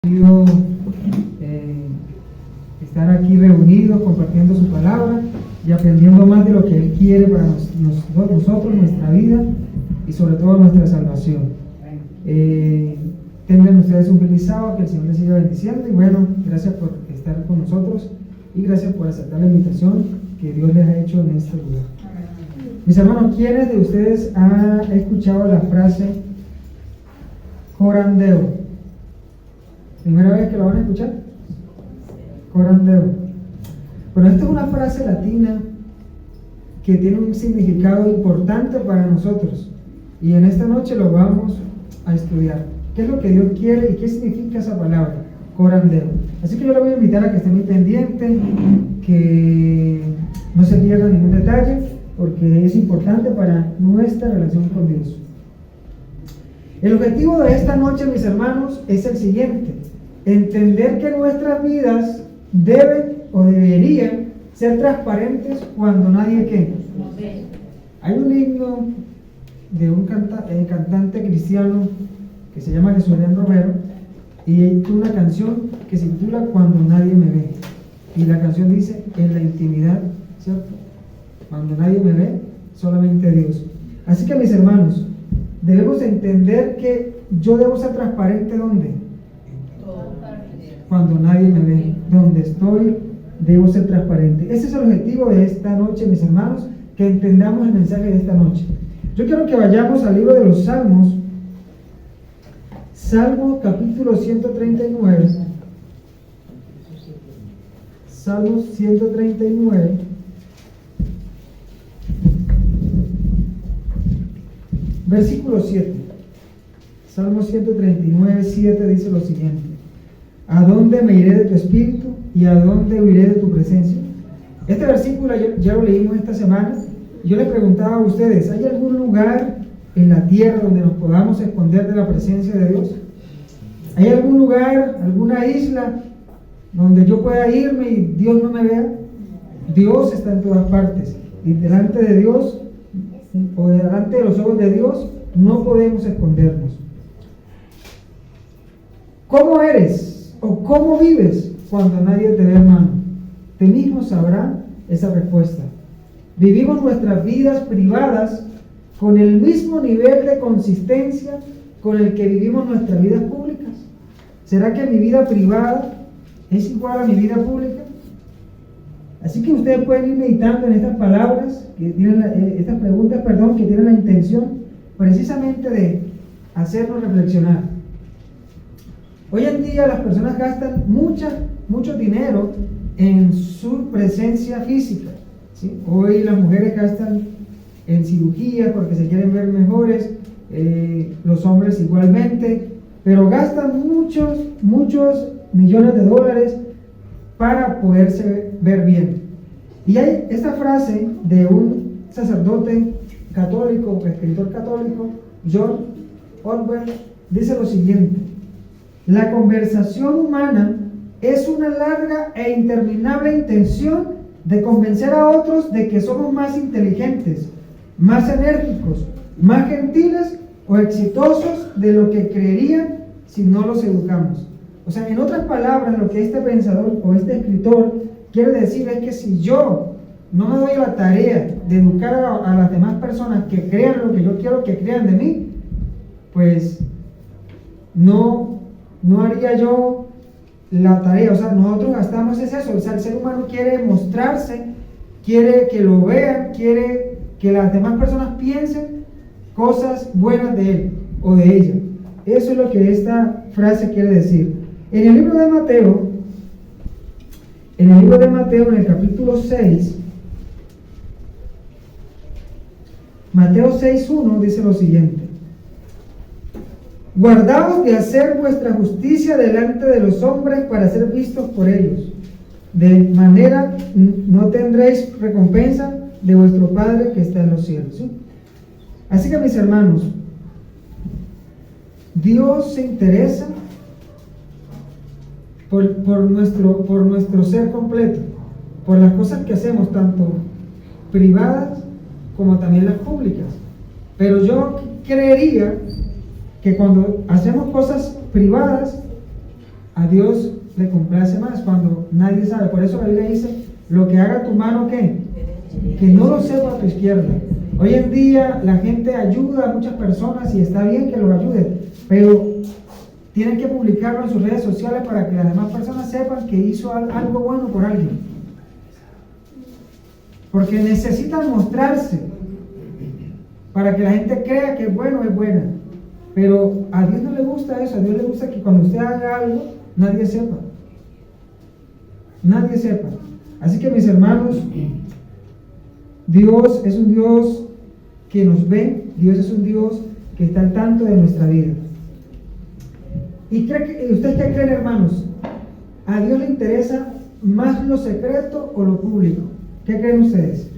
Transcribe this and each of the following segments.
Podido estar aquí reunidos compartiendo su palabra y aprendiendo más de lo que Él quiere para nosotros, nuestra vida y sobre todo nuestra salvación. Tengan ustedes un feliz sábado, que el Señor les siga bendiciendo y bueno, gracias por estar con nosotros y gracias por aceptar la invitación que Dios les ha hecho en este lugar. Mis hermanos, ¿quiénes de ustedes han escuchado la frase corandeo? ¿Primera vez que lo van a escuchar? Corandeo. Bueno, esta es una frase latina que tiene un significado importante para nosotros y en esta noche lo vamos a estudiar. ¿Qué es lo que Dios quiere y qué significa esa palabra? Corandeo. Así que yo le voy a invitar a que esté muy pendiente, que no se pierda ningún detalle, porque es importante para nuestra relación con Dios. El objetivo de esta noche, mis hermanos, es el siguiente: entender que nuestras vidas deben o deberían ser transparentes cuando nadie ¿qué? Hay un himno de un cantante cristiano que se llama Jesús Romero y hay una canción que se titula Cuando nadie me ve, y la canción dice: en la intimidad, ¿cierto? Cuando nadie me ve, solamente Dios. Así que, mis hermanos, debemos entender que yo debo ser transparente. ¿Dónde? Cuando nadie me ve. Donde estoy, debo ser transparente. Ese es el objetivo de esta noche, mis hermanos, que entendamos el mensaje de esta noche. Yo quiero que vayamos al libro de los Salmos, Salmo capítulo 139. Salmos 139. Versículo 7. Salmo 139, 7 dice lo siguiente: ¿a dónde me iré de tu espíritu y a dónde huiré de tu presencia? Este versículo ya lo leímos esta semana. Yo les preguntaba a ustedes: ¿hay algún lugar en la tierra donde nos podamos esconder de la presencia de Dios? ¿Hay algún lugar, alguna isla donde yo pueda irme y Dios no me vea? Dios está en todas partes y delante de Dios o delante de los ojos de Dios no podemos escondernos. ¿Cómo eres o cómo vives cuando nadie te ve, hermano? Tú mismo sabrás esa respuesta. ¿Vivimos nuestras vidas privadas con el mismo nivel de consistencia con el que vivimos nuestras vidas públicas? ¿Será que mi vida privada es igual a mi vida pública? Así que ustedes pueden ir meditando en estas palabras, estas preguntas, que tienen la intención precisamente de hacernos reflexionar. Hoy en día las personas gastan mucho dinero en su presencia física, ¿sí? Hoy las mujeres gastan en cirugías porque se quieren ver mejores, los hombres igualmente, pero gastan muchos millones de dólares para poderse ver bien. Y hay esta frase de un sacerdote católico, escritor católico, John Orwell, dice lo siguiente: la conversación humana es una larga e interminable intención de convencer a otros de que somos más inteligentes, más enérgicos, más gentiles o exitosos de lo que creerían si no los educamos. O sea, en otras palabras, lo que este pensador o este escritor quiere decir es que si yo no me doy la tarea de educar a las demás personas que crean lo que yo quiero que crean de mí, pues no haría yo la tarea. O sea, nosotros gastamos eso. O sea, el ser humano quiere mostrarse, quiere que lo vean, quiere que las demás personas piensen cosas buenas de él o de ella. Eso es lo que esta frase quiere decir. En el libro de Mateo, en el capítulo 6, Mateo 6:1 dice lo siguiente: guardaos de hacer vuestra justicia delante de los hombres para ser vistos por ellos, de manera no tendréis recompensa de vuestro Padre que está en los cielos. ¿Sí? Así que, mis hermanos, Dios se interesa por nuestro ser completo, por las cosas que hacemos, tanto privadas como también las públicas. Pero yo creería que cuando hacemos cosas privadas, a Dios le complace más cuando nadie sabe. Por eso la Biblia dice, lo que haga tu mano, ¿qué? Que no lo sepa tu izquierda. Hoy en día la gente ayuda a muchas personas y está bien que los ayude, pero tienen que publicarlo en sus redes sociales para que las demás personas sepan que hizo algo bueno por alguien. Porque necesitan mostrarse para que la gente crea que bueno es buena. Pero a Dios no le gusta eso. A Dios le gusta que cuando usted haga algo, nadie sepa. Nadie sepa. Así que, mis hermanos, Dios es un Dios que nos ve. Dios es un Dios que está al tanto de nuestra vida. ¿Y ustedes qué creen, hermanos? ¿A Dios le interesa más lo secreto o lo público? ¿Qué creen ustedes?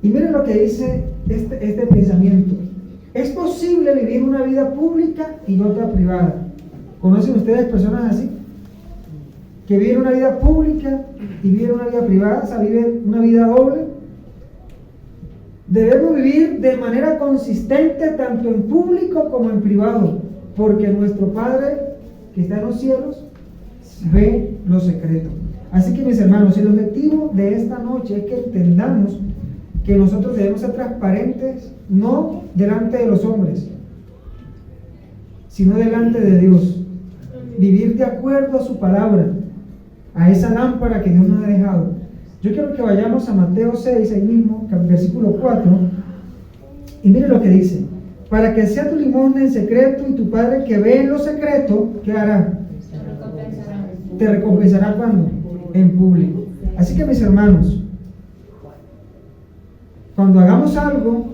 Y miren lo que dice este pensamiento. ¿Es posible vivir una vida pública y otra privada? ¿Conocen ustedes personas así? Que viven una vida pública y viven una vida privada, o sea, viven una vida doble. Debemos vivir de manera consistente tanto en público como en privado, porque nuestro Padre que está en los cielos ve lo secreto. Así que, mis hermanos, el objetivo de esta noche es que entendamos que nosotros debemos ser transparentes, no delante de los hombres, sino delante de Dios. Vivir de acuerdo a su palabra, a esa lámpara que Dios nos ha dejado. Yo quiero que vayamos a Mateo 6, ahí mismo, versículo 4, y mire lo que dice: para que sea tu limosna en secreto, y tu Padre que ve en lo secreto, ¿qué hará? Te recompensará cuando en público. Así que, mis hermanos, cuando hagamos algo,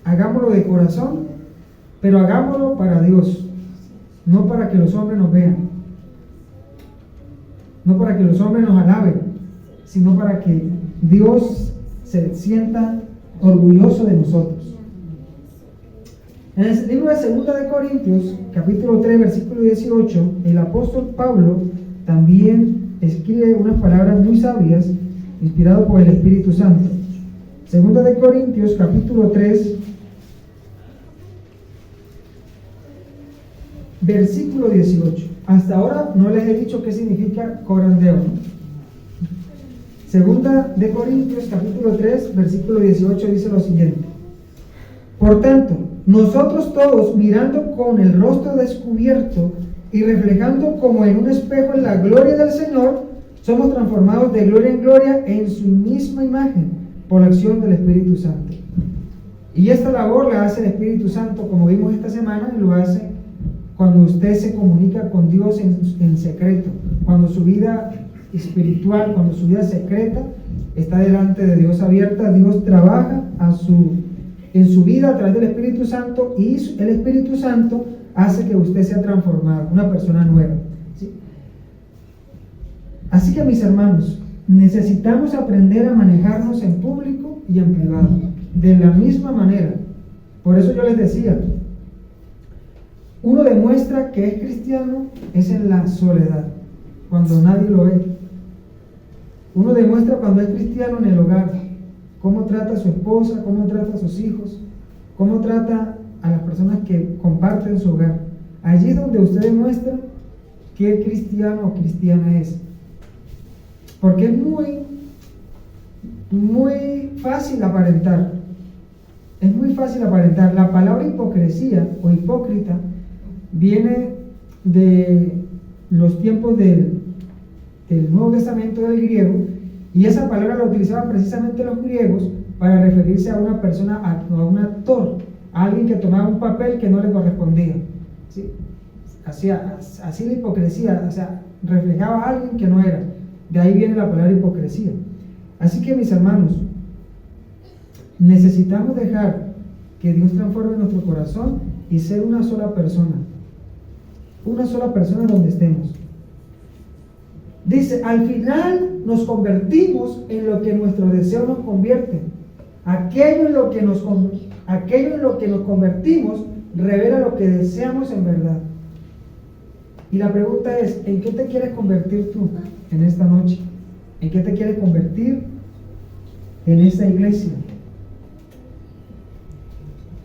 hagámoslo de corazón, pero hagámoslo para Dios, no para que los hombres nos vean, no para que los hombres nos alaben, sino para que Dios se sienta orgulloso de nosotros. En el libro de 2 de Corintios, capítulo 3, versículo 18, el apóstol Pablo también escribe unas palabras muy sabias, inspirado por el Espíritu Santo. 2 de Corintios, capítulo 3, versículo 18. Hasta ahora no les he dicho qué significa corandeo, ¿no? 2 de Corintios, capítulo 3, versículo 18 dice lo siguiente: por tanto, nosotros todos, mirando con el rostro descubierto y reflejando como en un espejo en la gloria del Señor, somos transformados de gloria en gloria en su misma imagen, por la acción del Espíritu Santo. Y esta labor la hace el Espíritu Santo, como vimos esta semana, y lo hace cuando usted se comunica con Dios en secreto, cuando su vida espiritual, cuando su vida secreta está delante de Dios abierta. Dios trabaja en su vida a través del Espíritu Santo, y el Espíritu Santo hace que usted sea transformado, una persona nueva, ¿sí? Así que, mis hermanos, necesitamos aprender a manejarnos en público y en privado de la misma manera. Por eso yo les decía, uno demuestra que es cristiano es en la soledad, cuando nadie lo ve. Uno demuestra cuando es cristiano en el hogar, cómo trata a su esposa, cómo trata a sus hijos, cómo trata a las personas que comparten su hogar. Allí es donde usted demuestra qué cristiano o cristiana es. Porque es muy fácil aparentar. Es muy fácil aparentar. La palabra hipocresía o hipócrita viene de los tiempos del Nuevo Testamento del griego, y esa palabra la utilizaban precisamente los griegos para referirse a una persona, a un actor, a alguien que tomaba un papel que no le correspondía, ¿sí? Así la hipocresía, o sea, reflejaba a alguien que no era. De ahí viene la palabra hipocresía. Así que, mis hermanos, necesitamos dejar que Dios transforme nuestro corazón y ser una sola persona donde estemos. Dice, al final nos convertimos en lo que nuestro deseo nos convierte. Aquello en lo que nos convertimos revela lo que deseamos en verdad. Y la pregunta es, ¿en qué te quieres convertir tú en esta noche? ¿En qué te quieres convertir en esta iglesia?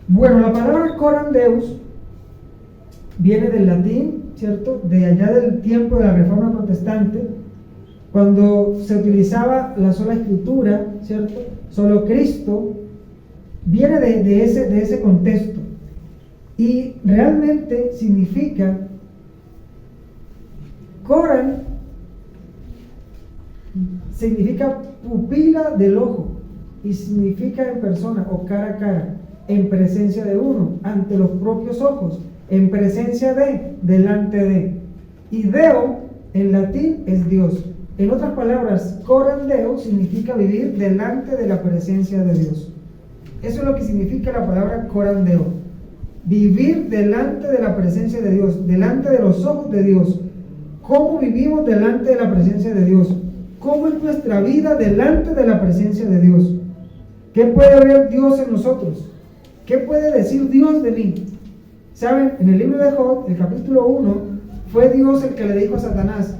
Bueno, la palabra corandeus viene del latín, ¿cierto? De allá del tiempo de la Reforma Protestante, cuando se utilizaba la sola escritura, ¿cierto? Solo Cristo, viene de ese contexto. Y realmente significa, Coran significa pupila del ojo, y significa en persona o cara a cara, en presencia de uno, ante los propios ojos, en presencia de, delante de. Y Deo en latín es Dios. En otras palabras, Coran Deo significa vivir delante de la presencia de Dios. Eso es lo que significa la palabra Coran Deo. Vivir delante de la presencia de Dios, delante de los ojos de Dios. ¿Cómo vivimos delante de la presencia de Dios? ¿Cómo es nuestra vida delante de la presencia de Dios? ¿Qué puede ver Dios en nosotros? ¿Qué puede decir Dios de mí? ¿Saben? En el libro de Job, el capítulo 1, fue Dios el que le dijo a Satanás: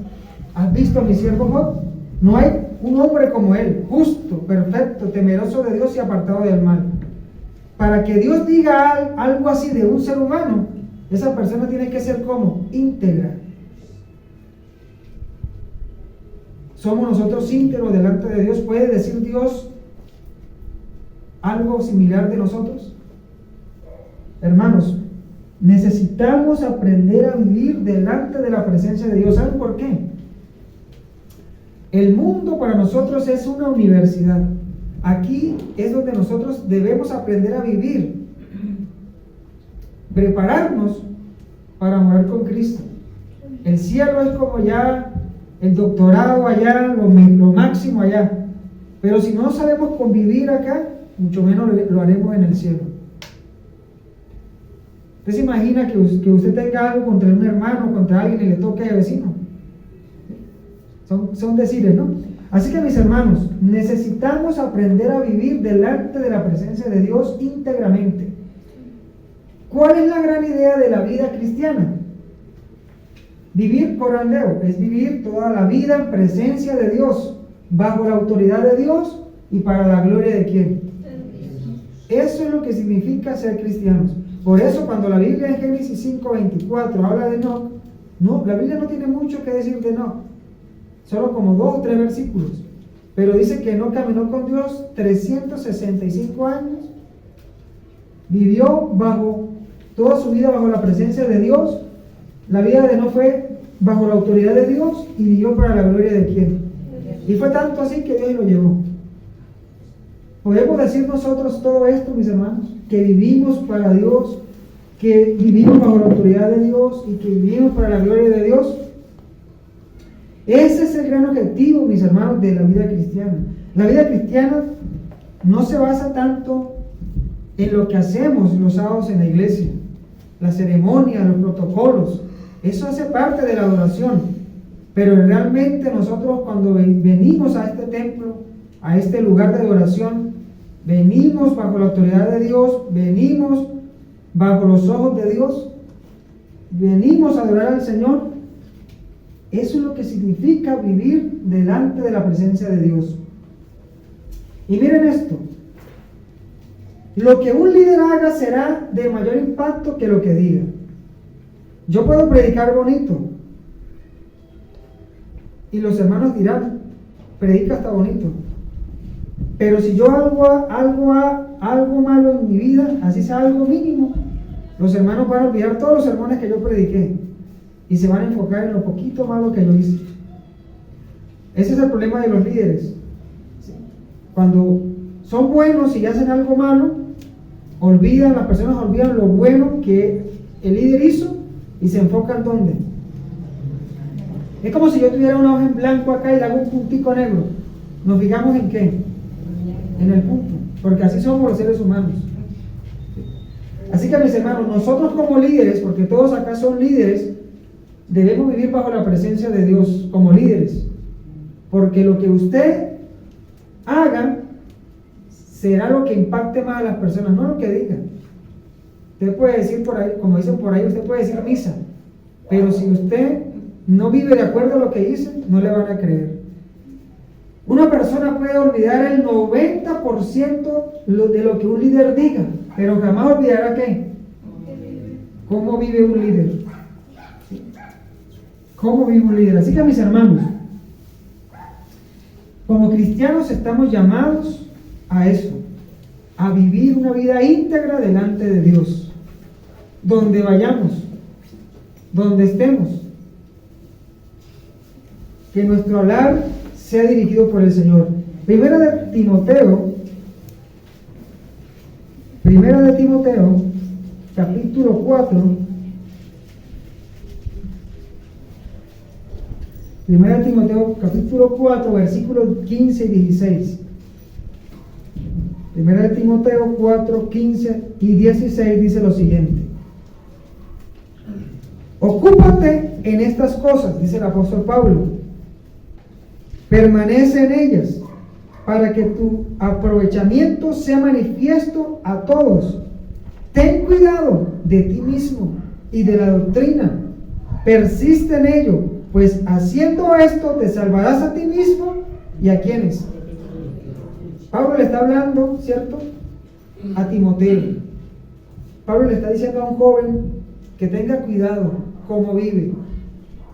¿has visto a mi siervo Job? No hay un hombre como él, justo, perfecto, temeroso de Dios y apartado del mal. Para que Dios diga algo así de un ser humano, esa persona tiene que ser como íntegra. ¿Somos nosotros íntegros delante de Dios? ¿Puede decir Dios algo similar de nosotros? Hermanos, necesitamos aprender a vivir delante de la presencia de Dios. ¿Saben por qué? El mundo para nosotros es una universidad. Aquí es donde nosotros debemos aprender a vivir, prepararnos para morar con Cristo. El cielo es como ya el doctorado allá, lo máximo allá. Pero si no sabemos convivir acá, mucho menos lo haremos en el cielo. ¿Usted se imagina que usted tenga algo contra un hermano, contra alguien y le toque de vecino? Son decires, ¿no? Así que, mis hermanos, necesitamos aprender a vivir delante de la presencia de Dios íntegramente. ¿Cuál es la gran idea de la vida cristiana? Vivir Coran Deo es vivir toda la vida en presencia de Dios, bajo la autoridad de Dios y para la gloria de ¿quién? Eso es lo que significa ser cristianos. Por eso cuando la Biblia en Génesis 5:24 habla de Enoc, no, la Biblia no tiene mucho que decir de Enoc, solo como 2 o 3 versículos, pero dice que Enoc caminó con Dios 365 años, vivió toda su vida bajo la presencia de Dios. La vida de Enoc fue bajo la autoridad de Dios y vivió para la gloria de ¿quién? Y fue tanto así que Dios lo llevó. ¿Podemos decir nosotros todo esto, mis hermanos? Que vivimos para Dios, que vivimos bajo la autoridad de Dios y que vivimos para la gloria de Dios. Ese es el gran objetivo, mis hermanos, de la vida cristiana. La vida cristiana no se basa tanto en lo que hacemos los sábados en la iglesia, la ceremonia, los protocolos. Eso hace parte de la adoración. Pero realmente nosotros cuando venimos a este templo, a este lugar de adoración, venimos bajo la autoridad de Dios, venimos bajo los ojos de Dios, venimos a adorar al Señor. Eso es lo que significa vivir delante de la presencia de Dios. Y miren esto: lo que un líder haga será de mayor impacto que lo que diga. Yo puedo predicar bonito y los hermanos dirán: predica hasta bonito. Pero si yo hago algo malo en mi vida, así sea algo mínimo, los hermanos van a olvidar todos los sermones que yo prediqué y se van a enfocar en lo poquito malo que yo hice. Ese es el problema de los líderes. Cuando son buenos y hacen algo malo, las personas olvidan lo bueno que el líder hizo y se enfocan ¿dónde? Es como si yo tuviera una hoja en blanco acá y le hago un puntico negro. ¿Nos fijamos en qué? En el punto, porque así somos los seres humanos. Así que, mis hermanos, nosotros como líderes, porque todos acá son líderes, debemos vivir bajo la presencia de Dios como líderes, porque lo que usted haga será lo que impacte más a las personas, no lo que diga. Usted puede decir por ahí, como dicen por ahí, usted puede decir misa, pero si usted no vive de acuerdo a lo que dice, no le van a creer. Una persona puede olvidar el 90% de lo que un líder diga, pero jamás olvidará ¿qué? ¿Cómo vive un líder? ¿Cómo vive un líder? Así que mis hermanos, como cristianos estamos llamados a eso, a vivir una vida íntegra delante de Dios, donde vayamos, donde estemos, que nuestro hablar sea dirigido por el Señor. Primera de Timoteo, capítulo 4. Primera de Timoteo, capítulo 4, versículos 15 y 16. Primera de Timoteo 4, 15 y 16 dice lo siguiente: ocúpate en estas cosas, dice el apóstol Pablo, permanece en ellas, para que tu aprovechamiento sea manifiesto a todos. Ten cuidado de ti mismo y de la doctrina, persiste en ello, pues haciendo esto te salvarás a ti mismo y a quienes. Pablo le está hablando, ¿cierto?, a Timoteo. Pablo le está diciendo a un joven que tenga cuidado cómo vive,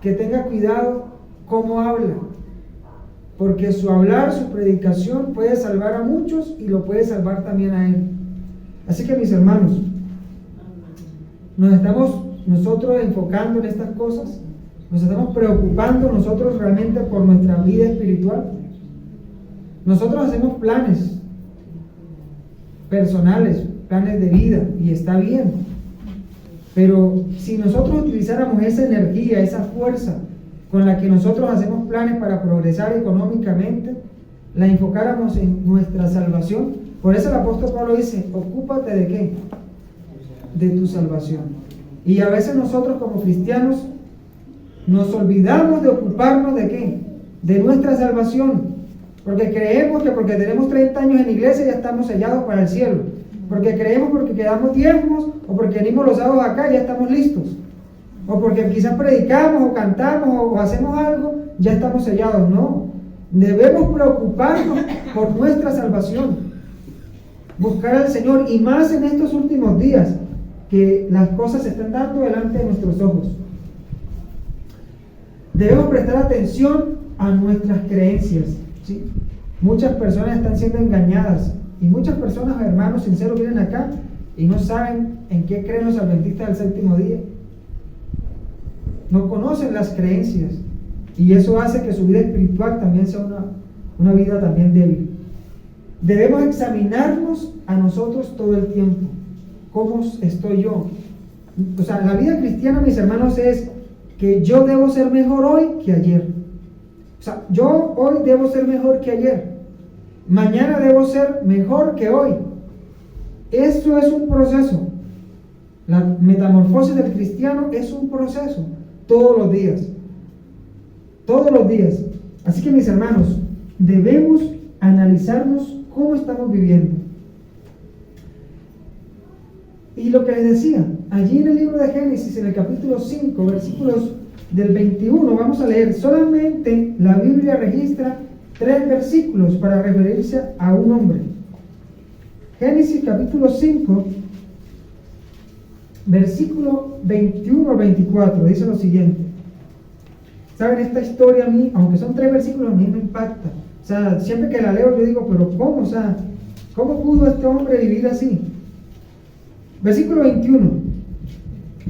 que tenga cuidado cómo habla, porque su hablar, su predicación puede salvar a muchos y lo puede salvar también a él. Así que mis hermanos, nos estamos nosotros enfocando en estas cosas, nos estamos preocupando nosotros realmente por nuestra vida espiritual. Nosotros hacemos planes personales, planes de vida, y está bien, pero si nosotros utilizáramos esa energía, esa fuerza con la que nosotros hacemos planes para progresar económicamente, la enfocáramos en nuestra salvación. Por eso el apóstol Pablo dice: ocúpate de ¿qué? De tu salvación. Y a veces nosotros como cristianos nos olvidamos de ocuparnos de ¿qué? De nuestra salvación, porque creemos que porque tenemos 30 años en iglesia ya estamos sellados para el cielo, porque creemos porque quedamos diezmos o porque venimos los sábados acá ya estamos listos, o porque quizás predicamos o cantamos o hacemos algo, ya estamos sellados. No, debemos preocuparnos por nuestra salvación, buscar al Señor, y más en estos últimos días que las cosas se están dando delante de nuestros ojos. Debemos prestar atención a nuestras creencias, ¿sí? Muchas personas están siendo engañadas, y muchas personas, hermanos sinceros, vienen acá y no saben en qué creen los adventistas del séptimo día. No conocen las creencias, y eso hace que su vida espiritual también sea una vida también débil. Debemos examinarnos a nosotros todo el tiempo. ¿Cómo estoy yo? O sea, la vida cristiana, mis hermanos, es que yo debo ser mejor hoy que ayer. O sea, yo hoy debo ser mejor que ayer. Mañana debo ser mejor que hoy. Esto es un proceso. La metamorfosis del cristiano es un proceso. Todos los días. Todos los días. Así que, mis hermanos, debemos analizarnos cómo estamos viviendo. Y lo que les decía, allí en el libro de Génesis, en el capítulo 5, versículos del 21, vamos a leer, solamente la Biblia registra 3 versículos para referirse a un hombre. Génesis capítulo 5, versículo 21 al 24, dice lo siguiente. Saben, esta historia a mí, aunque son 3 versículos, a mí me impacta. O sea, siempre que la leo yo digo, pero ¿cómo? O sea, ¿cómo pudo este hombre vivir así? Versículo 21.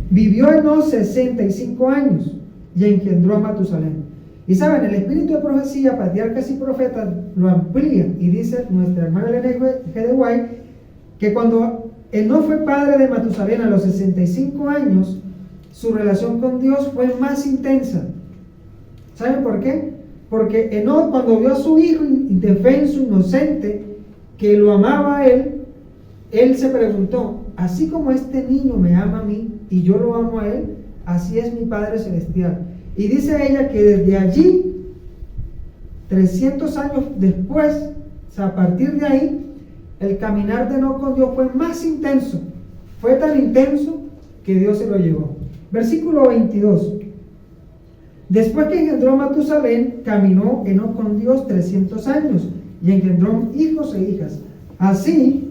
Vivió Enós 65 años y engendró a Matusalén. Y saben, el espíritu de profecía, patriarcas y profetas lo amplía, y dice nuestra hermana Elena G. de White que cuando Enós fue padre de Matusalén a los 65 años, su relación con Dios fue más intensa. ¿Saben por qué? Porque Enós, cuando vio a su hijo indefenso, inocente, que lo amaba a él se preguntó: así como este niño me ama a mí y yo lo amo a él, así es mi Padre Celestial. Y dice ella que desde allí, 300 años después, o sea, a partir de ahí, el caminar de Enós con Dios fue más intenso. Fue tan intenso que Dios se lo llevó. Versículo 22. Después que engendró a Matusalén, caminó Enós con Dios 300 años y engendró hijos e hijas. Así,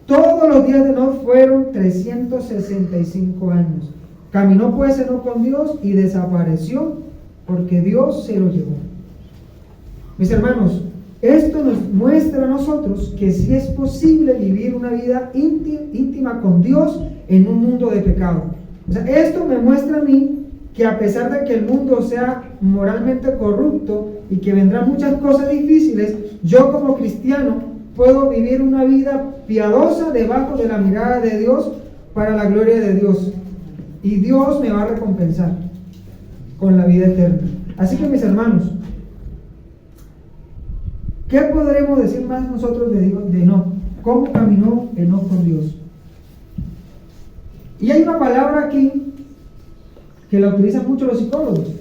todos los días de Enós fueron 365 años. Caminó pues Enós con Dios y desapareció porque Dios se lo llevó. Mis hermanos, esto nos muestra a nosotros que sí es posible vivir una vida íntima con Dios en un mundo de pecado. O sea, esto me muestra a mí que a pesar de que el mundo sea moralmente corrupto y que vendrán muchas cosas difíciles, yo como cristiano puedo vivir una vida piadosa debajo de la mirada de Dios para la gloria de Dios. Y Dios me va a recompensar con la vida eterna. Así que mis hermanos, ¿qué podremos decir más nosotros de Enoc? ¿Cómo caminó Enoc con Dios? Y hay una palabra aquí que la utilizan mucho los psicólogos,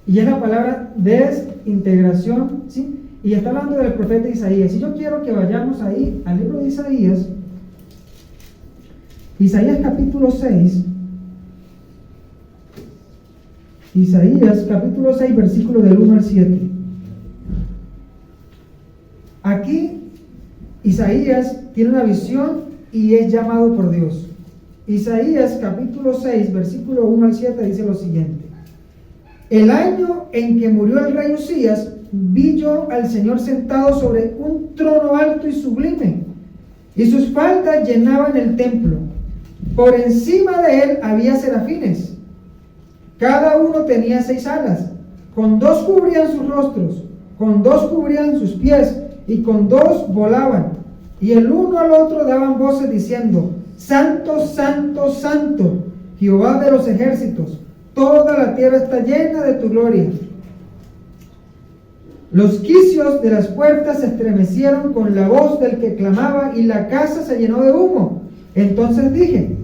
y es la palabra desintegración, ¿sí? Y está hablando del profeta Isaías. Y yo quiero que vayamos ahí al libro de Isaías, Isaías capítulo 6, Isaías capítulo 6, versículo del 1 al 7. Aquí Isaías tiene una visión y es llamado por Dios. Isaías capítulo 6, versículo 1 al 7 dice lo siguiente: el año en que murió el rey Usías, vi yo al Señor sentado sobre un trono alto y sublime, y sus faldas llenaban el templo. Por encima de él había serafines, cada uno tenía 6 alas, con 2 cubrían sus rostros, con 2 cubrían sus pies, y con 2 volaban, y el uno al otro daban voces diciendo: Santo, santo, santo, Jehová de los ejércitos, toda la tierra está llena de tu gloria. Los quicios de las puertas se estremecieron con la voz del que clamaba, y la casa se llenó de humo. Entonces dije: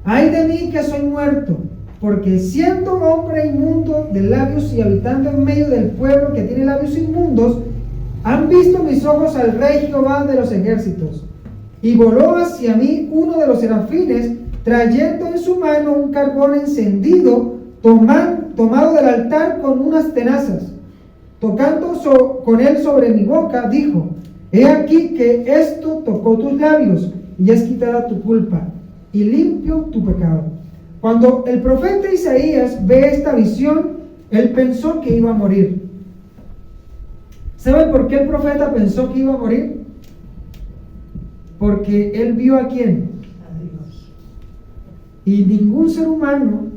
ay de mí que soy muerto, porque siendo hombre inmundo de labios y habitando en medio del pueblo que tiene labios inmundos, han visto mis ojos al Rey Jehová de los ejércitos. Y voló hacia mí uno de los serafines, trayendo en su mano un carbón encendido, tomado del altar con unas tenazas. Tocando con él sobre mi boca, dijo: he aquí que esto tocó tus labios, y es quitada tu culpa, y limpio tu pecado. Cuando el profeta Isaías ve esta visión, él pensó que iba a morir. ¿Saben por qué el profeta pensó que iba a morir? Porque él vio ¿a quién? A Dios. Y ningún ser humano,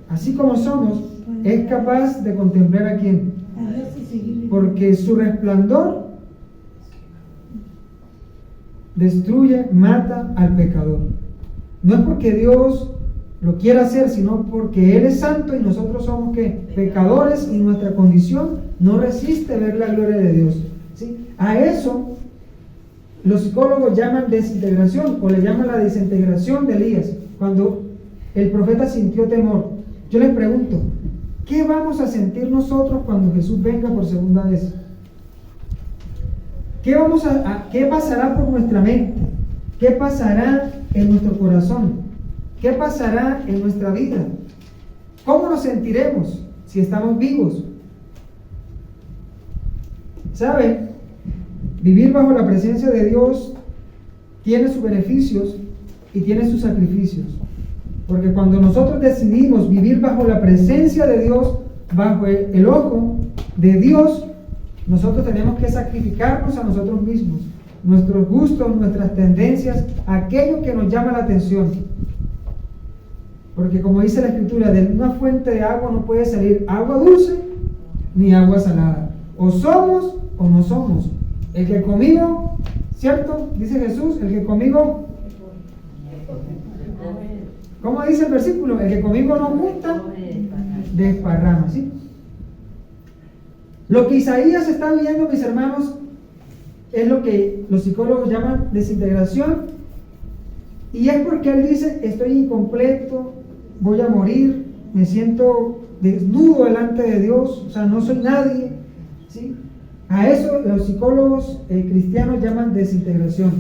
así como somos, es capaz de contemplar ¿a quién? A Dios. Porque su resplandor destruye, mata al pecador. No es porque Dios lo quiera hacer, sino porque Él es santo y nosotros somos ¿qué? Pecadores, y nuestra condición no resiste ver la gloria de Dios, ¿sí? A eso los psicólogos llaman desintegración, o le llaman la desintegración de Elías, cuando el profeta sintió temor. Yo les pregunto, ¿qué vamos a sentir nosotros cuando Jesús venga por segunda vez? ¿Qué pasará por nuestra mente? ¿Qué pasará en nuestro corazón? ¿Qué pasará en nuestra vida? ¿Cómo nos sentiremos si estamos vivos? ¿Saben? Vivir bajo la presencia de Dios tiene sus beneficios y tiene sus sacrificios. Porque cuando nosotros decidimos vivir bajo la presencia de Dios, bajo el ojo de Dios, nosotros tenemos que sacrificarnos a nosotros mismos, nuestros gustos, nuestras tendencias, aquello que nos llama la atención. Porque como dice la Escritura, de una fuente de agua no puede salir agua dulce ni agua salada. O somos o no somos. El que conmigo, ¿cierto? Dice Jesús, el que conmigo, ¿cómo dice el versículo? El que conmigo no junta, desparrama, ¿sí? Lo que Isaías está viendo, mis hermanos, es lo que los psicólogos llaman desintegración, y es porque él dice: estoy incompleto, voy a morir, me siento desnudo delante de Dios, o sea, no soy nadie, ¿sí? A eso los psicólogos cristianos llaman desintegración.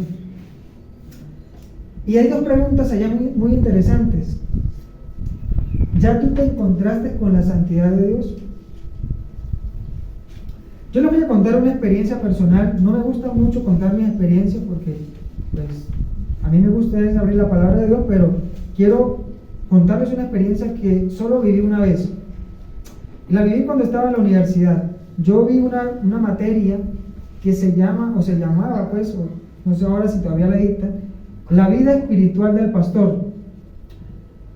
Y hay 2 preguntas allá muy interesantes. ¿Ya tú te encontraste con la santidad de Dios? Yo les voy a contar una experiencia personal. No me gusta mucho contar mi experiencia porque pues a mí me gusta es abrir la palabra de Dios, pero quiero contarles una experiencia que solo viví una vez. La viví cuando estaba en la universidad. Yo vi una materia que se llama, o se llamaba, pues, o no sé ahora si todavía la dicta, la vida espiritual del pastor.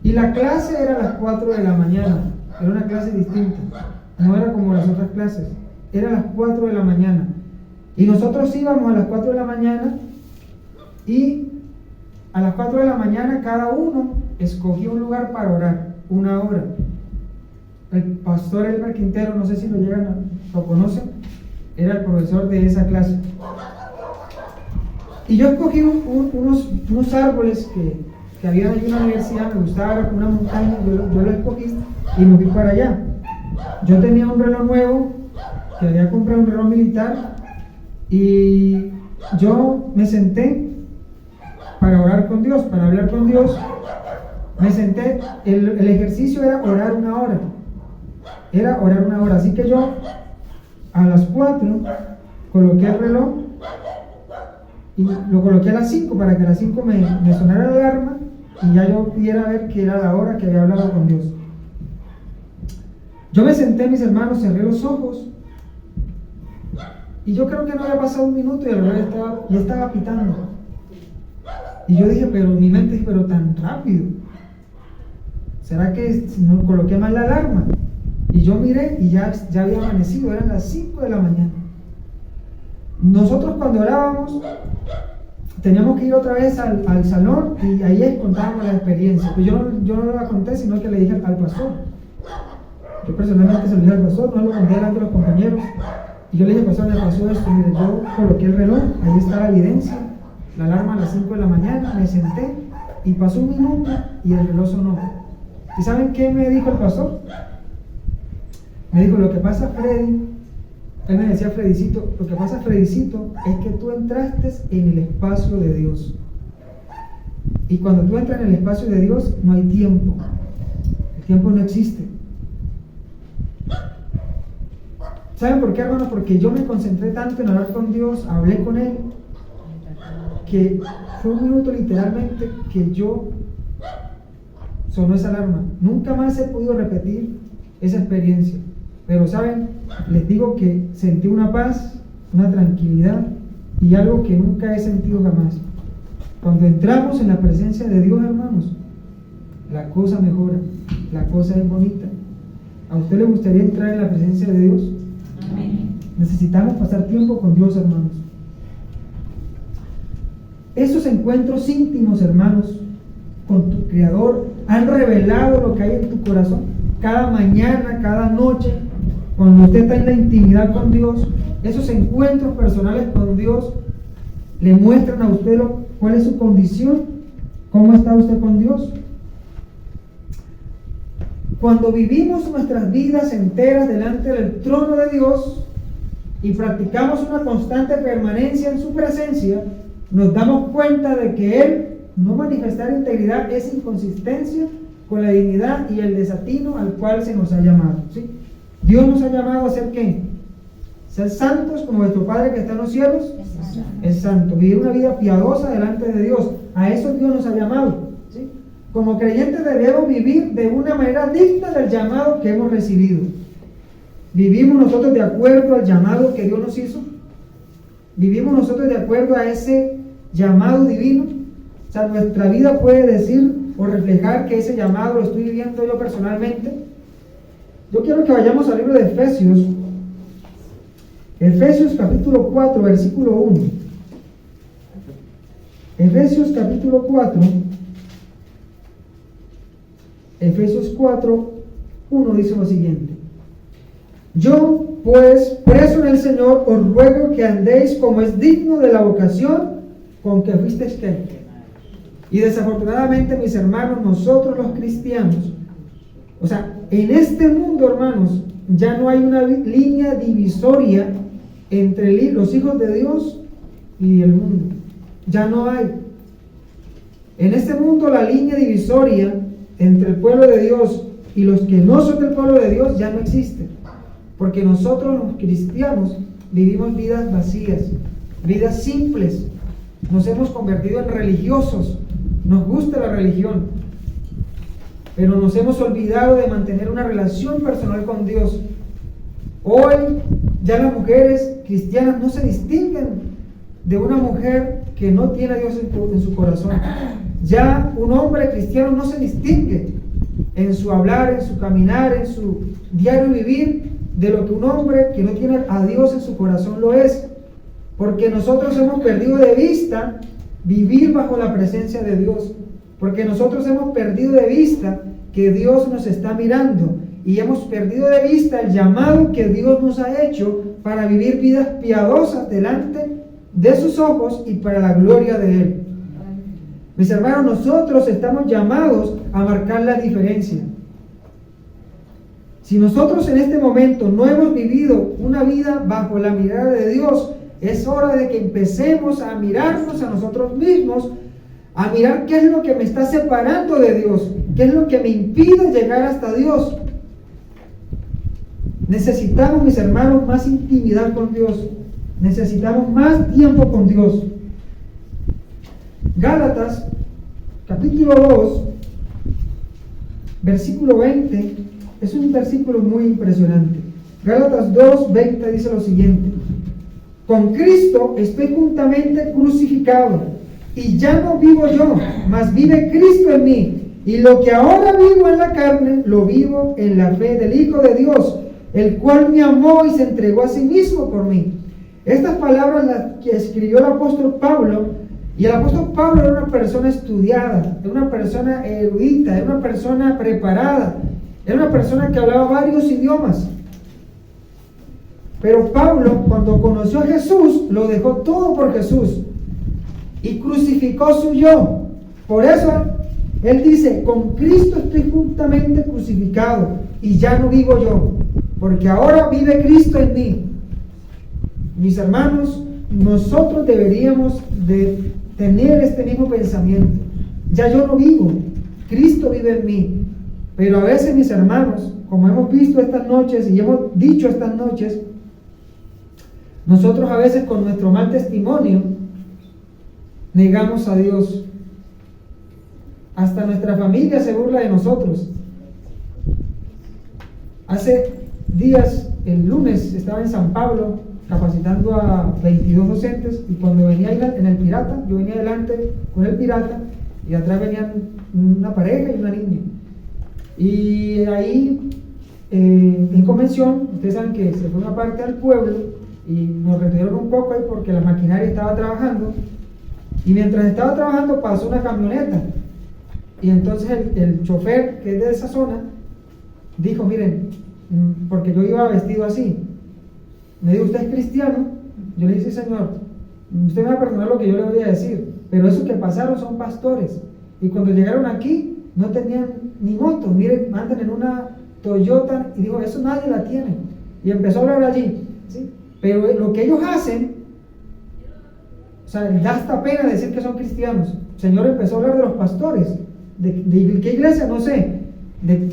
Y la clase era a las 4 de la mañana. Era una clase distinta. No era como las otras clases. Era a las 4 de la mañana. Y nosotros íbamos a las 4 de la mañana y a las 4 de la mañana cada uno escogía un lugar para orar, 1 hora. El pastor Elmer Quintero, no sé si lo conocen, era el profesor de esa clase. Y yo escogí unos árboles que había en una universidad, me gustaba una montaña, yo lo escogí y me fui para allá. Yo tenía un reloj nuevo, que había comprado un reloj militar, y yo me senté para orar con Dios, para hablar con Dios. Me senté, el ejercicio era orar 1 hora. Era orar 1 hora, así que yo a las 4 coloqué el reloj y lo coloqué a las 5 para que a las 5 me sonara la alarma y ya yo pudiera ver que era la hora que había hablado con Dios. Yo me senté, mis hermanos, cerré los ojos y yo creo que no había pasado 1 minuto y el reloj ya estaba pitando. Y yo dije, pero mi mente dice, pero tan rápido. ¿Será que no coloqué mal la alarma? Y yo miré y ya había amanecido, eran las 5 de la mañana. Nosotros cuando orábamos teníamos que ir otra vez al salón y ahí contábamos la experiencia. Pues yo no la conté, sino que le dije al pastor. Yo personalmente se lo dije al pastor, no lo conté delante de los compañeros. Y yo le dije, pastor, me pasó esto. Mire, yo coloqué el reloj, ahí está la evidencia, la alarma a las 5 de la mañana, me senté y pasó 1 minuto y el reloj sonó. ¿Y saben qué me dijo el pastor? Me dijo, lo que pasa, Freddy, él me decía Fredicito, lo que pasa, Fredicito, es que tú entraste en el espacio de Dios. Y cuando tú entras en el espacio de Dios, no hay tiempo. El tiempo no existe. ¿Saben por qué, hermanos? Porque yo me concentré tanto en hablar con Dios, hablé con Él, que fue 1 minuto literalmente que yo sonó esa alarma. Nunca más he podido repetir esa experiencia. Pero saben, les digo que sentí una paz, una tranquilidad y algo que nunca he sentido jamás. Cuando entramos en la presencia de Dios, hermanos, la cosa mejora, la cosa es bonita. ¿A usted le gustaría entrar en la presencia de Dios? Amén. Necesitamos pasar tiempo con Dios, hermanos. Esos encuentros íntimos, hermanos, con tu Creador han revelado lo que hay en tu corazón. Cada mañana, cada noche, cuando usted está en la intimidad con Dios, esos encuentros personales con Dios le muestran a usted cuál es su condición, cómo está usted con Dios. Cuando vivimos nuestras vidas enteras delante del trono de Dios y practicamos una constante permanencia en su presencia, nos damos cuenta de que Él no manifestar integridad es inconsistencia con la dignidad y el desatino al cual se nos ha llamado, ¿sí? Dios nos ha llamado a ser ¿qué? Ser santos como nuestro Padre que está en los cielos es santo. Vivir una vida piadosa delante de Dios. A eso Dios nos ha llamado, ¿sí? Como creyentes debemos vivir de una manera digna del llamado que hemos recibido. ¿Vivimos nosotros de acuerdo al llamado que Dios nos hizo? ¿Vivimos nosotros de acuerdo a ese llamado divino? O sea, nuestra vida puede decir o reflejar que ese llamado lo estoy viviendo yo personalmente. Yo quiero que vayamos al libro de Efesios. Efesios capítulo 4, versículo 1. Efesios capítulo 4. Efesios 4, 1 dice lo siguiente. Yo, pues, preso en el Señor, os ruego que andéis como es digno de la vocación con que fuisteis creados. Y desafortunadamente, mis hermanos, nosotros los cristianos, o sea, en este mundo, hermanos, ya no hay una línea divisoria entre los hijos de Dios y el mundo. Ya no hay. En este mundo la línea divisoria entre el pueblo de Dios y los que no son del pueblo de Dios ya no existe. Porque nosotros los cristianos vivimos vidas vacías, vidas simples. Nos hemos convertido en religiosos. Nos gusta la religión. pero nos hemos olvidado de mantener una relación personal con Dios. Hoy ya las mujeres cristianas no se distinguen de una mujer que no tiene a Dios en su corazón. Ya un hombre cristiano no se distingue en su hablar, en su caminar, en su diario vivir, de lo que un hombre que no tiene a Dios en su corazón lo es. Porque nosotros hemos perdido de vista vivir bajo la presencia de Dios. Porque nosotros hemos perdido de vista que Dios nos está mirando. Y hemos perdido de vista el llamado que Dios nos ha hecho para vivir vidas piadosas delante de sus ojos y para la gloria de Él. Mis hermanos, nosotros estamos llamados a marcar la diferencia. Si nosotros en este momento no hemos vivido una vida bajo la mirada de Dios, es hora de que empecemos a mirarnos a nosotros mismos, a mirar qué es lo que me está separando de Dios, qué es lo que me impide llegar hasta Dios. Necesitamos, mis hermanos, más intimidad con Dios. Necesitamos más tiempo con Dios. Gálatas, capítulo 2, versículo 20, es un versículo muy impresionante. Gálatas 2, 20 dice lo siguiente: con Cristo estoy juntamente crucificado, y ya no vivo yo, mas vive Cristo en mí. Y lo que ahora vivo en la carne, lo vivo en la fe del Hijo de Dios, el cual me amó y se entregó a sí mismo por mí. Estas palabras las que escribió el apóstol Pablo, y el apóstol Pablo era una persona estudiada, era una persona erudita, era una persona preparada, era una persona que hablaba varios idiomas. Pero Pablo, cuando conoció a Jesús, lo dejó todo por Jesús y crucificó su yo. Por eso él dice: con Cristo estoy juntamente crucificado, y ya no vivo yo, porque ahora vive Cristo en mí. Mis hermanos, nosotros deberíamos de tener este mismo pensamiento. Ya yo no vivo, Cristo vive en mí. Pero a veces, mis hermanos, como hemos visto estas noches y hemos dicho estas noches, nosotros a veces con nuestro mal testimonio negamos a Dios. Hasta nuestra familia se burla de nosotros. Hace días, el lunes, estaba en San Pablo capacitando a 22 docentes, y cuando venía en el Pirata, yo venía adelante con el Pirata y atrás venían una pareja y una niña. Y ahí en convención, ustedes saben que se fue una parte al pueblo y nos retiraron un poco ahí porque la maquinaria estaba trabajando, y mientras estaba trabajando pasó una camioneta, y entonces el chofer, que es de esa zona, dijo: miren, porque yo iba vestido así, me dijo: ¿usted es cristiano? Yo le dije: sí, señor. Usted me va a perdonar lo que yo le voy a decir, pero esos que pasaron son pastores, y cuando llegaron aquí no tenían ni moto, miren, andan en una Toyota, y dijo: eso nadie la tiene, y empezó a hablar allí, ¿sí? Pero lo que ellos hacen, o sea, da hasta pena decir que son cristianos. El Señor empezó a hablar de los pastores, de qué iglesia, no sé,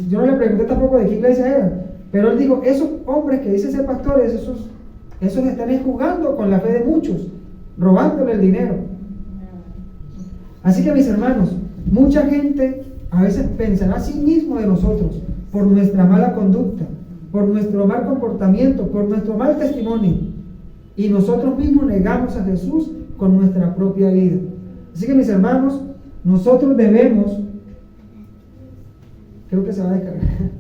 yo no le pregunté tampoco de qué iglesia era, pero él dijo: esos hombres que dicen ser pastores, esos están jugando con la fe de muchos, robándole el dinero. Así que, mis hermanos, mucha gente a veces pensará a sí mismo de nosotros por nuestra mala conducta, por nuestro mal comportamiento, por nuestro mal testimonio, y nosotros mismos negamos a Jesús con nuestra propia vida. Así que, mis hermanos, nosotros debemos, creo que se va a descargar,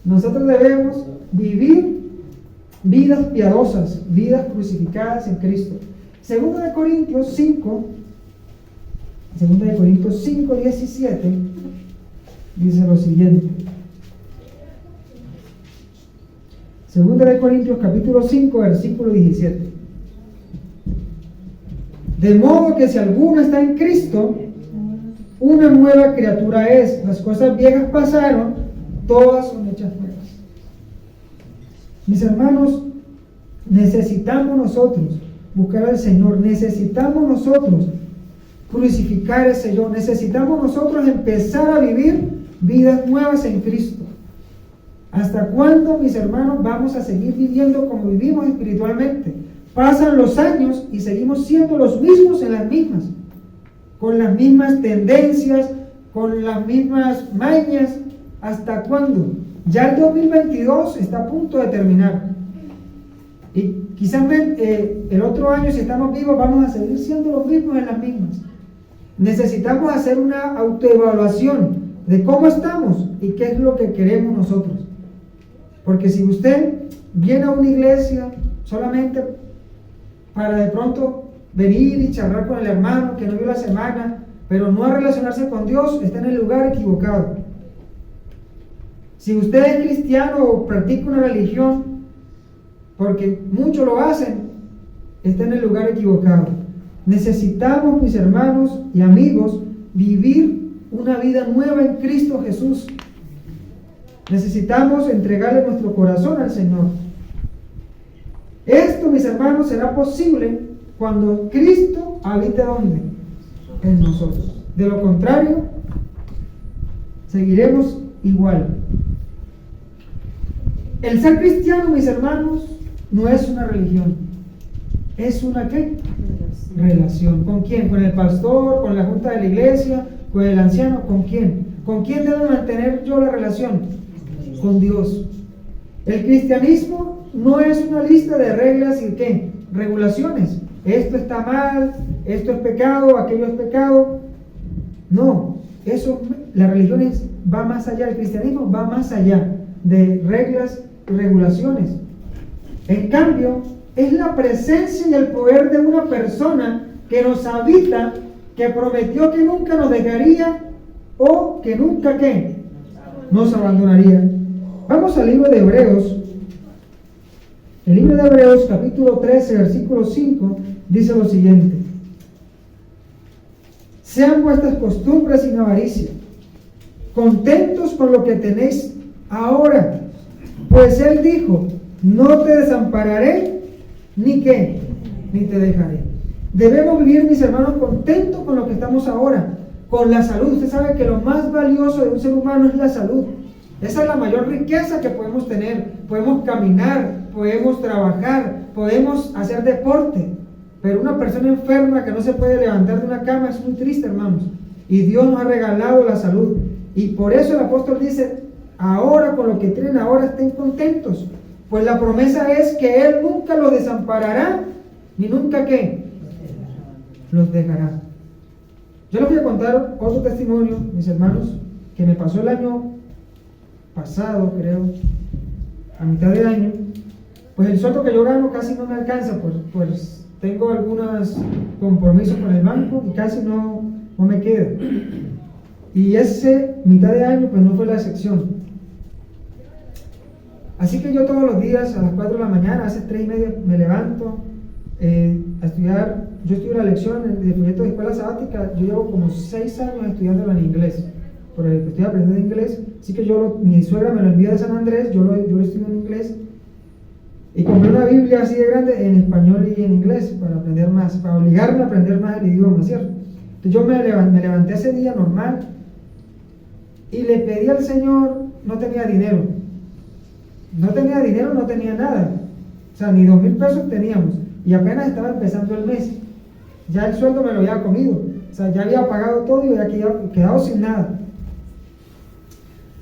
nosotros debemos vivir vidas piadosas, vidas crucificadas en Cristo. Segunda de Corintios 5, 17, dice lo siguiente. Segunda de Corintios capítulo 5, versículo 17. De modo que si alguno está en Cristo, una nueva criatura es. Las cosas viejas pasaron, todas son hechas nuevas. Mis hermanos, necesitamos nosotros buscar al Señor, necesitamos nosotros crucificar ese yo, necesitamos nosotros empezar a vivir vidas nuevas en Cristo. ¿Hasta cuándo, mis hermanos, vamos a seguir viviendo como vivimos espiritualmente? Pasan los años y seguimos siendo los mismos en las mismas, con las mismas tendencias, con las mismas mañas, ¿Hasta cuándo? Ya el 2022 está a punto de terminar. Y quizás el otro año, si estamos vivos, vamos a seguir siendo los mismos en las mismas. Necesitamos hacer una autoevaluación de cómo estamos y qué es lo que queremos nosotros. Porque si usted viene a una iglesia solamente para de pronto venir y charlar con el hermano que no vio la semana, pero no a relacionarse con Dios, está en el lugar equivocado. Si usted es cristiano o practica una religión, porque muchos lo hacen, está en el lugar equivocado. Necesitamos, mis hermanos y amigos, vivir una vida nueva en Cristo Jesús. Necesitamos entregarle nuestro corazón al Señor. Esto, mis hermanos, será posible cuando Cristo habite ¿dónde? En nosotros. De lo contrario, seguiremos igual. El ser cristiano, mis hermanos, no es una religión. ¿Es una qué? Relación. ¿Con quién? ¿Con el pastor? ¿Con la junta de la iglesia? ¿Con el anciano? ¿Con quién? ¿Con quién debo mantener yo la relación? Con Dios. El cristianismo no es una lista de reglas y ¿qué? Regulaciones. Esto está mal, esto es pecado, aquello es pecado. No, eso, la religión va más allá, el cristianismo va más allá de reglas y regulaciones. En cambio, es la presencia y el poder de una persona que nos habita, que prometió que nunca nos dejaría o que nunca ¿qué? Nos abandonaría. Vamos al libro de Hebreos. El libro de Hebreos, capítulo 13, versículo 5, dice lo siguiente: sean vuestras costumbres sin avaricia, contentos con lo que tenéis ahora, pues Él dijo, no te desampararé, ni qué, ni te dejaré. Debemos vivir, mis hermanos, contentos con lo que estamos ahora, con la salud. Usted sabe que lo más valioso de un ser humano es la salud. Esa es la mayor riqueza que podemos tener. Podemos caminar, podemos trabajar, podemos hacer deporte. Pero una persona enferma que no se puede levantar de una cama es muy triste, hermanos. Y Dios nos ha regalado la salud. Y por eso el apóstol dice, ahora con lo que tienen ahora estén contentos. Pues la promesa es que Él nunca los desamparará, ni nunca ¿qué? Los dejará. Yo les voy a contar otro testimonio, mis hermanos, que me pasó el año pasado, creo, a mitad de año. Pues el sueldo que yo gano casi no me alcanza, pues tengo algunos compromisos con el banco y casi no me queda. Y ese mitad de año pues no fue la excepción. Así que yo todos los días a las 4 de la mañana, a las 3:30 me levanto a estudiar. Yo estudio la lección de proyecto de escuela sabática. Yo llevo como 6 años estudiándolo en inglés, porque estoy aprendiendo inglés. Así que mi suegra me lo envía de San Andrés, yo lo estudio en inglés. Y compré una Biblia así de grande en español y en inglés para aprender más, para obligarme a aprender más el idioma, ¿cierto? Entonces yo me levanté ese día normal y le pedí al Señor. No tenía dinero, no tenía nada, o sea, ni 2,000 pesos teníamos, y apenas estaba empezando el mes. Ya el sueldo me lo había comido, o sea, ya había pagado todo y había quedado sin nada.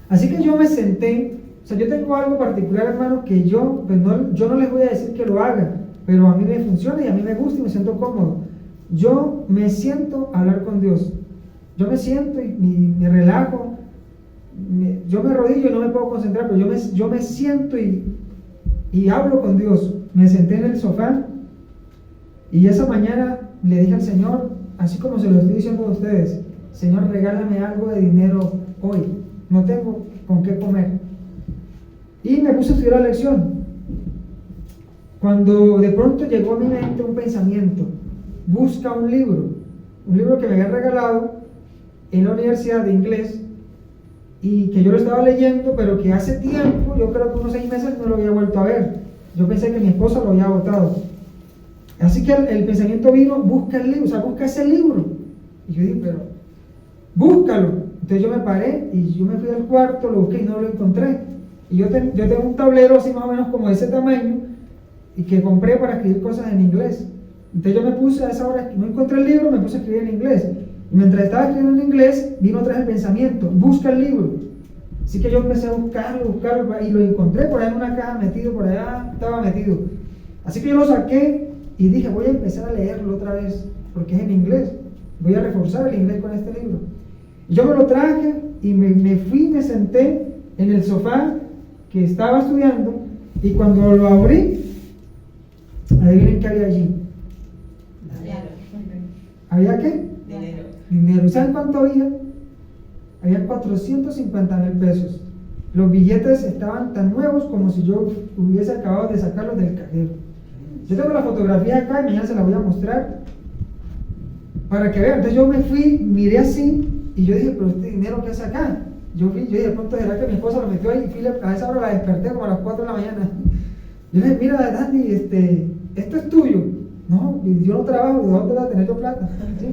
Así que yo me senté. O sea, yo tengo algo particular, hermano, que yo no les voy a decir que lo hagan, pero a mí me funciona y a mí me gusta y me siento cómodo. Yo me siento a hablar con Dios. Yo me siento y me relajo. Yo me arrodillo y no me puedo concentrar, pero yo me siento y hablo con Dios. Me senté en el sofá y esa mañana le dije al Señor, así como se lo estoy diciendo a ustedes: Señor, regálame algo de dinero hoy. No tengo con qué comer. Y me puse a estudiar la lección. Cuando de pronto llegó a mi mente un pensamiento: busca un libro que me habían regalado en la universidad de inglés y que yo lo estaba leyendo, pero que hace tiempo, yo creo que unos 6 meses, no lo había vuelto a ver. Yo pensé que mi esposa lo había botado. Así que el pensamiento vino: busca el libro, o sea, busca ese libro. Y yo dije, pero búscalo. Entonces yo me paré y yo me fui al cuarto, lo busqué y no lo encontré. Y yo tengo un tablero así más o menos como de ese tamaño y que compré para escribir cosas en inglés. Entonces yo me puse a esa hora, no encontré el libro, me puse a escribir en inglés. Y mientras estaba escribiendo en inglés, vino otra vez el pensamiento: busca el libro. Así que yo empecé a buscarlo, y lo encontré por ahí en una caja metido, por allá estaba metido. Así que yo lo saqué y dije, voy a empezar a leerlo otra vez, porque es en inglés. Voy a reforzar el inglés con este libro. Y yo me lo traje y me fui, me senté en el sofá que estaba estudiando, y cuando lo abrí, adivinen qué había allí. ¿Había qué? Dinero. ¿Y saben cuánto había? Había 450,000 pesos. Los billetes estaban tan nuevos como si yo hubiese acabado de sacarlos del cajero. Yo tengo la fotografía acá y mañana se la voy a mostrar para que vean. Entonces yo me fui, miré así y yo dije, pero este dinero ¿qué hace acá? Yo dije, de pronto será que mi esposa lo metió ahí, y a esa hora la desperté como a las 4 de la mañana. Yo le dije, mira Dani, esto es tuyo. No, yo no trabajo, ¿de dónde voy a tener yo plata? ¿Sí?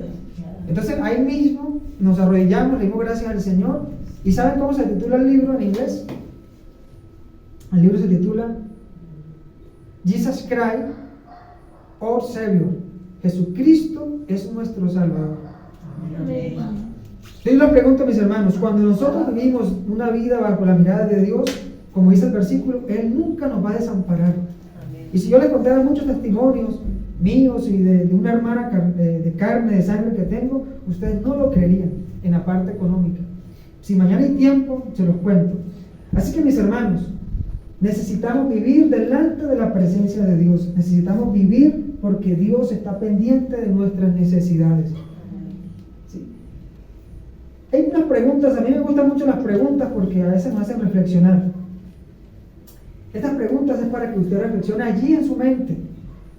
Entonces ahí mismo nos arrodillamos, le dimos gracias al Señor. ¿Y saben cómo se titula el libro en inglés? El libro se titula Jesus Christ, Our Savior. Jesucristo es nuestro Salvador. Yo les pregunto a mis hermanos, cuando nosotros vivimos una vida bajo la mirada de Dios, como dice el versículo, Él nunca nos va a desamparar. Y si yo les contara muchos testimonios míos y de una hermana de carne, de sangre que tengo, ustedes no lo creerían en la parte económica. Si mañana hay tiempo, se los cuento. Así que mis hermanos, necesitamos vivir delante de la presencia de Dios. Necesitamos vivir porque Dios está pendiente de nuestras necesidades. ¿Sí? Hay unas preguntas, a mí me gustan mucho las preguntas porque a veces me hacen reflexionar. Estas preguntas es para que usted reflexione allí en su mente.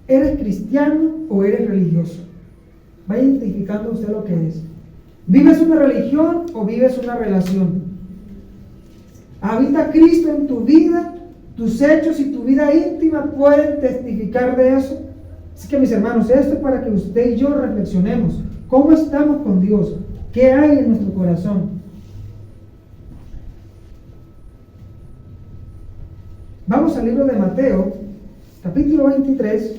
¿Eres cristiano o eres religioso? Vaya identificando usted lo que es. ¿Vives una religión o vives una relación? ¿Habita Cristo en tu vida? ¿Tus hechos y tu vida íntima pueden testificar de eso? Así que mis hermanos, esto es para que usted y yo reflexionemos. ¿Cómo estamos con Dios? ¿Qué hay en nuestro corazón? Vamos al libro de Mateo, capítulo 23.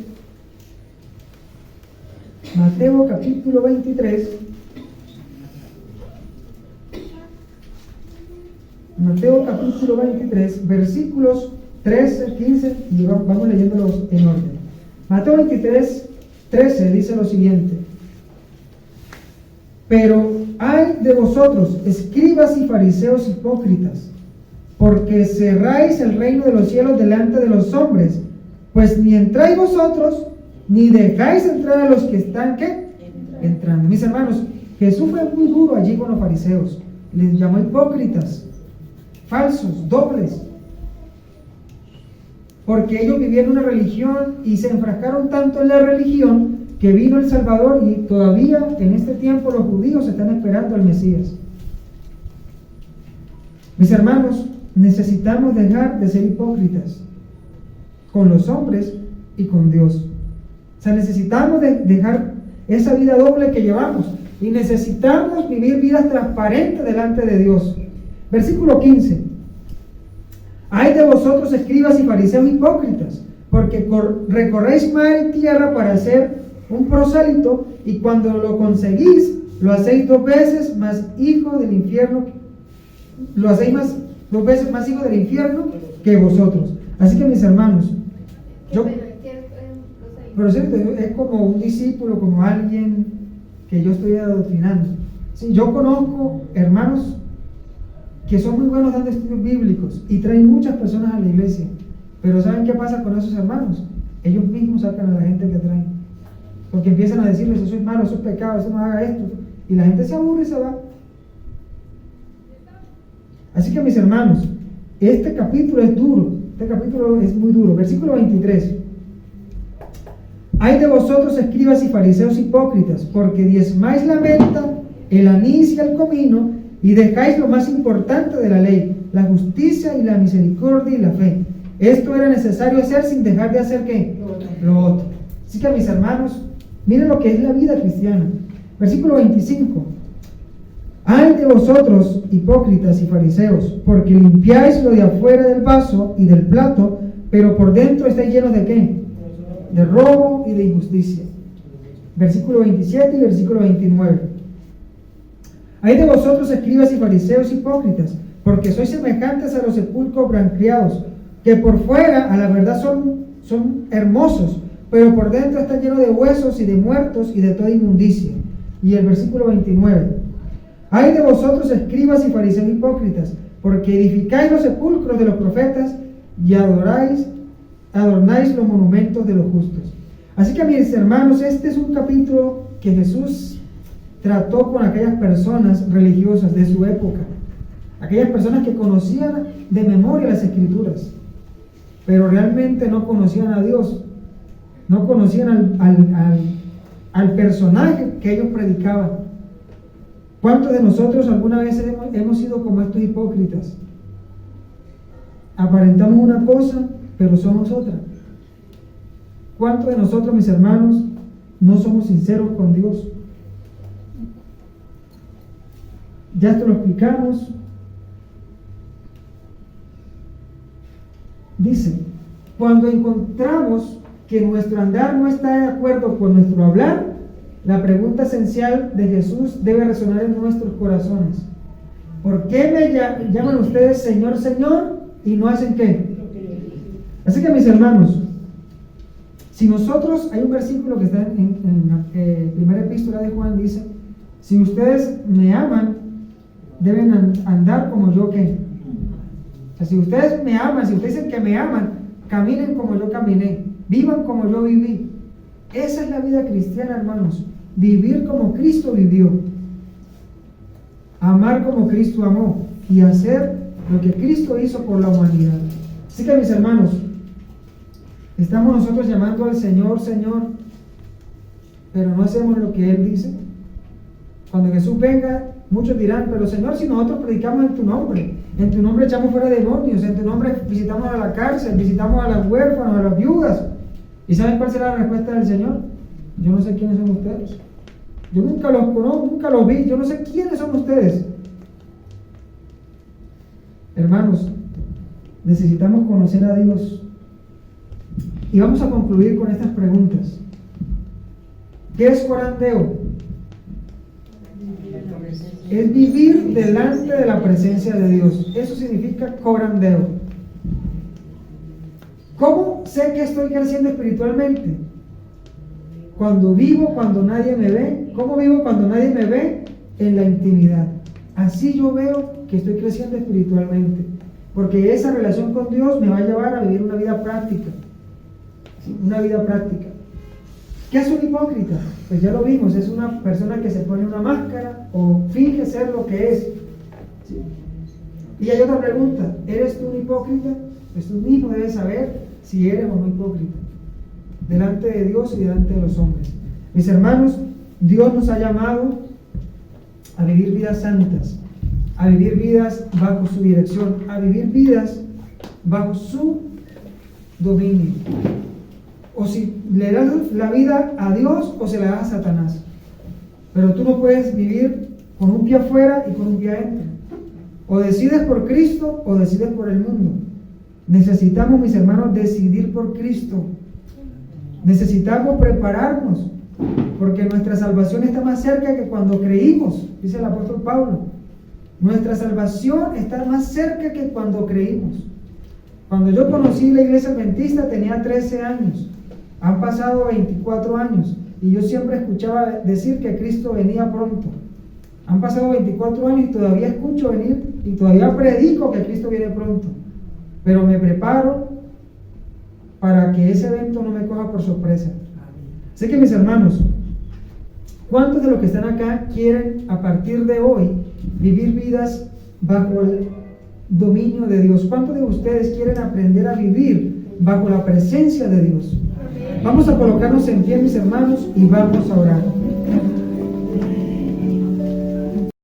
Mateo, capítulo 23. Mateo, capítulo 23, versículos 13, 15, y vamos leyéndolos en orden. Mateo 23, 13 dice lo siguiente: pero ay de vosotros, escribas y fariseos hipócritas, porque cerráis el reino de los cielos delante de los hombres, pues ni entráis vosotros, ni dejáis entrar a los que están, ¿qué? Entrando. Mis hermanos, Jesús fue muy duro allí con los fariseos, les llamó hipócritas, falsos, dobles, porque ellos vivían una religión y se enfrascaron tanto en la religión que vino el Salvador, y todavía en este tiempo los judíos están esperando al Mesías. Mis hermanos, necesitamos dejar de ser hipócritas con los hombres y con Dios. O sea, necesitamos dejar esa vida doble que llevamos y necesitamos vivir vidas transparentes delante de Dios. Versículo 15: ay de vosotros, escribas y fariseos hipócritas, porque recorréis mar y tierra para hacer un prosélito, y cuando lo conseguís, lo hacéis 2 veces más hijo del infierno, lo hacéis 2 veces más hijo del infierno que vosotros. Así que mis hermanos, prosélito es como un discípulo, como alguien que yo estoy adoctrinando. Sí, yo conozco hermanos que son muy buenos dando estudios bíblicos y traen muchas personas a la iglesia, pero ¿saben qué pasa con esos hermanos? Ellos mismos sacan a la gente que traen, porque empiezan a decirles: eso es malo, eso es pecado, eso no haga esto, y la gente se aburre y se va. Así que mis hermanos, este capítulo es duro, este capítulo es muy duro. Versículo 23: ay de vosotros, escribas y fariseos hipócritas, porque diezmáis la menta, el anís y el comino, y dejáis lo más importante de la ley, la justicia y la misericordia y la fe. Esto era necesario hacer sin dejar de hacer ¿qué? Lo otro. Así que mis hermanos, miren lo que es la vida cristiana. Versículo 25: ay de vosotros, hipócritas y fariseos, porque limpiáis lo de afuera del vaso y del plato, pero por dentro estáis llenos ¿de qué? De robo y de injusticia. Versículo 27 y versículo 29: ay de vosotros, escribas y fariseos hipócritas, porque sois semejantes a los sepulcros blanqueados, que por fuera a la verdad son hermosos, pero por dentro están llenos de huesos y de muertos y de toda inmundicia. Y el versículo 29. Ay de vosotros, escribas y fariseos hipócritas, porque edificáis los sepulcros de los profetas y adornáis los monumentos de los justos. Así que, mis hermanos, este es un capítulo que Jesús trató con aquellas personas religiosas de su época, aquellas personas que conocían de memoria las Escrituras, pero realmente no conocían a Dios, no conocían al personaje que ellos predicaban. ¿Cuántos de nosotros alguna vez hemos sido como estos hipócritas? Aparentamos una cosa, pero somos otra. ¿Cuántos de nosotros, mis hermanos, no somos sinceros con Dios? Ya esto lo explicamos. Dice, cuando encontramos que nuestro andar no está de acuerdo con nuestro hablar, la pregunta esencial de Jesús debe resonar en nuestros corazones. ¿Por qué me llaman ustedes Señor, Señor y no hacen qué? Así que, mis hermanos, si nosotros, hay un versículo que está en la primera epístola de Juan, dice, si ustedes me aman, deben andar como yo que. O sea, si ustedes me aman, si ustedes dicen que me aman, caminen como yo caminé, vivan como yo viví. Esa es la vida cristiana, hermanos. Vivir como Cristo vivió, amar como Cristo amó y hacer lo que Cristo hizo por la humanidad. Así que, mis hermanos, estamos nosotros llamando al Señor, Señor, pero no hacemos lo que Él dice. Cuando Jesús venga, muchos dirán, pero Señor, si nosotros predicamos en tu nombre echamos fuera demonios, en tu nombre visitamos a la cárcel, visitamos a las huérfanos, a las viudas. ¿Y saben cuál será la respuesta del Señor? Yo no sé quiénes son ustedes. Yo nunca los conozco, nunca los vi, yo no sé quiénes son ustedes. Hermanos, necesitamos conocer a Dios. Y vamos a concluir con estas preguntas. ¿Qué es corandeo? Es vivir delante de la presencia de Dios. Eso significa corandeo. ¿Cómo sé que estoy creciendo espiritualmente? Cuando vivo cuando nadie me ve. ¿Cómo vivo cuando nadie me ve? En la intimidad. Así yo veo que estoy creciendo espiritualmente, porque esa relación con Dios me va a llevar a vivir una vida práctica. ¿Sí? Una vida práctica. ¿Qué es un hipócrita? Pues ya lo vimos, es una persona que se pone una máscara o finge ser lo que es. ¿Sí? Y hay otra pregunta, ¿eres tú un hipócrita? Pues tú mismo debes saber si eres o no hipócrita, delante de Dios y delante de los hombres. Mis hermanos, Dios nos ha llamado a vivir vidas santas, a vivir vidas bajo su dirección, a vivir vidas bajo su dominio. O si le das la vida a Dios o se la das a Satanás. Pero tú no puedes vivir con un pie afuera y con un pie adentro. O decides por Cristo o decides por el mundo. Necesitamos, mis hermanos, decidir por Cristo. Necesitamos prepararnos, porque nuestra salvación está más cerca que cuando creímos, dice el apóstol Pablo. Nuestra salvación está más cerca que cuando creímos. Cuando yo conocí la iglesia adventista tenía 13 años. Han pasado 24 años y yo siempre escuchaba decir que Cristo venía pronto. Han pasado 24 años y todavía escucho venir y todavía predico que Cristo viene pronto. Pero me preparo para que ese evento no me coja por sorpresa. Así que, mis hermanos, ¿cuántos de los que están acá quieren a partir de hoy vivir vidas bajo el dominio de Dios? ¿Cuántos de ustedes quieren aprender a vivir bajo la presencia de Dios? Vamos a colocarnos en pie, mis hermanos, y vamos a orar.